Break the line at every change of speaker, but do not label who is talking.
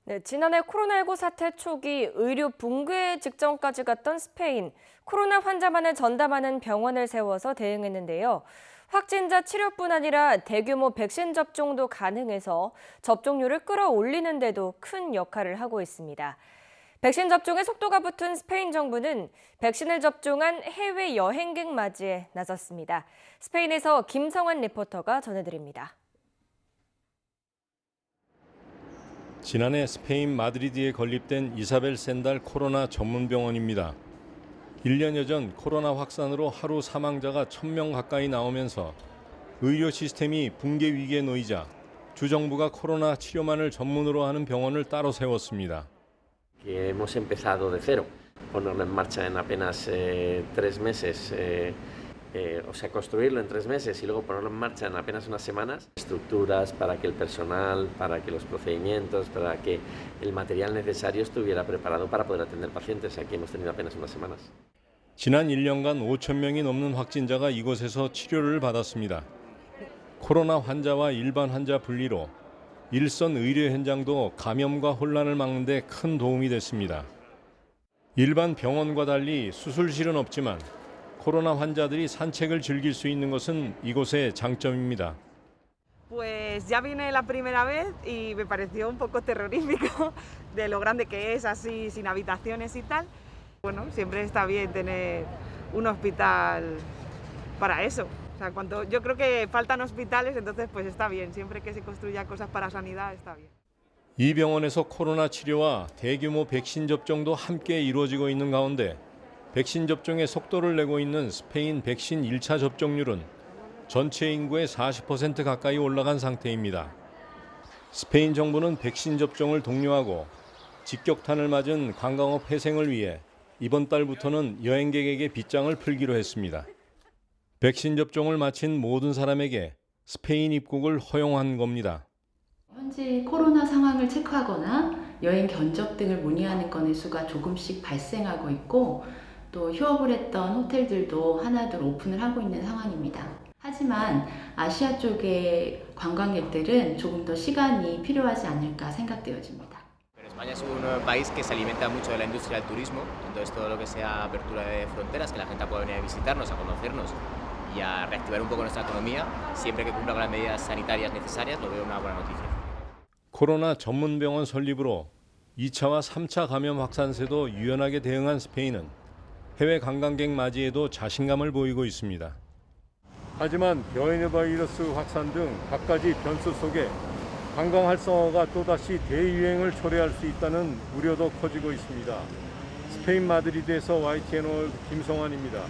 네, 지난해 코로나19 사태 초기 의료 붕괴 직전까지 갔던 스페인. 코로나 환자만을 전담하는 병원을 세워서 대응했는데요. 확진자 치료뿐 아니라 대규모 백신 접종도 가능해서 접종률을 끌어올리는 데도 큰 역할을 하고 있습니다. 백신 접종에 속도가 붙은 스페인 정부는 백신을 접종한 해외 여행객 맞이에 나섰습니다. 스페인에서 김성환 리포터가 전해드립니다.
지난해 스페인 마드리드에 건립된 이사벨 샌달 코로나 전문병원입니다. 1년여 전 코로나 확산으로 하루 사망자가 1,000명 가까이 나오면서 의료 시스템이 붕괴 위기에 놓이자 주정부가 코로나 치료만을 전문으로 하는 병원을 따로 세웠습니다.
Hemos empezado de cero, ponerlo en marcha en apenas 3 meses. O sea, construirlo en 3 meses y luego ponerlo en marcha en apenas unas semanas. Estructuras para que el personal, para que los procedimientos, para que el material necesario estuviera preparado para poder atender pacientes. Aquí hemos tenido apenas unas semanas.
지난 1년간 5,000명이 넘는 확진자가 이곳에서 치료를 받았습니다. 코로나 환자와 일반 환자 분리로 일선 의료 현장도 감염과 혼란을 막는 데 큰 도움이 됐습니다. 일반 병원과 달리 수술실은 없지만 코로나 환자들이 산책을 즐길 수 있는 것은 이곳의 장점입니다.
Pues ya vine la primera vez y me pareció un poco terrorífico de lo grande que es, así sin habitaciones y tal. Bueno, siempre está bien tener un hospital para eso. O sea, yo creo que faltan hospitales, entonces pues está bien. Siempre que se construya cosas para sanidad está bien.
이 병원에서 코로나 치료와 대규모 백신 접종도 함께 이루어지고 있는 가운데 백신 접종의 속도를 내고 있는 스페인 백신 1차 접종률은 전체 인구의 40% 가까이 올라간 상태입니다. 스페인 정부는 백신 접종을 독려하고 직격탄을 맞은 관광업 회생을 위해 이번 달부터는 여행객에게 빗장을 풀기로 했습니다. 백신 접종을 마친 모든 사람에게 스페인 입국을 허용한 겁니다.
현지 코로나 상황을 체크하거나 여행 견적 등을 문의하는 건의 수가 조금씩 발생하고 있고 또 휴업을 했던 호텔들도 하나둘 오픈을 하고 있는 상황입니다. 하지만 아시아 쪽의 관광객들은 조금 더 시간이 필요하지 않을까 생각되어집니다.
España es un país que se alimenta mucho de la industria del turismo, entonces todo lo que sea apertura de fronteras, que la gente pueda venir a visitarnos, a conocernos y a reactivar un poco nuestra economía, siempre que cumpla con las medidas sanitarias necesarias, lo veo una buena noticia.
코로나 전문병원 설립으로 2차와 3차 감염 확산세도 유연하게 대응한 스페인은 해외 관광객 맞이에도 자신감을 보이고 있습니다. 하지만 변이 바이러스 확산 등 갖가지 변수 속에 관광 활성화가 또다시 대유행을 초래할 수 있다는 우려도 커지고 있습니다. 스페인 마드리드에서 YTN 월드 김성환입니다.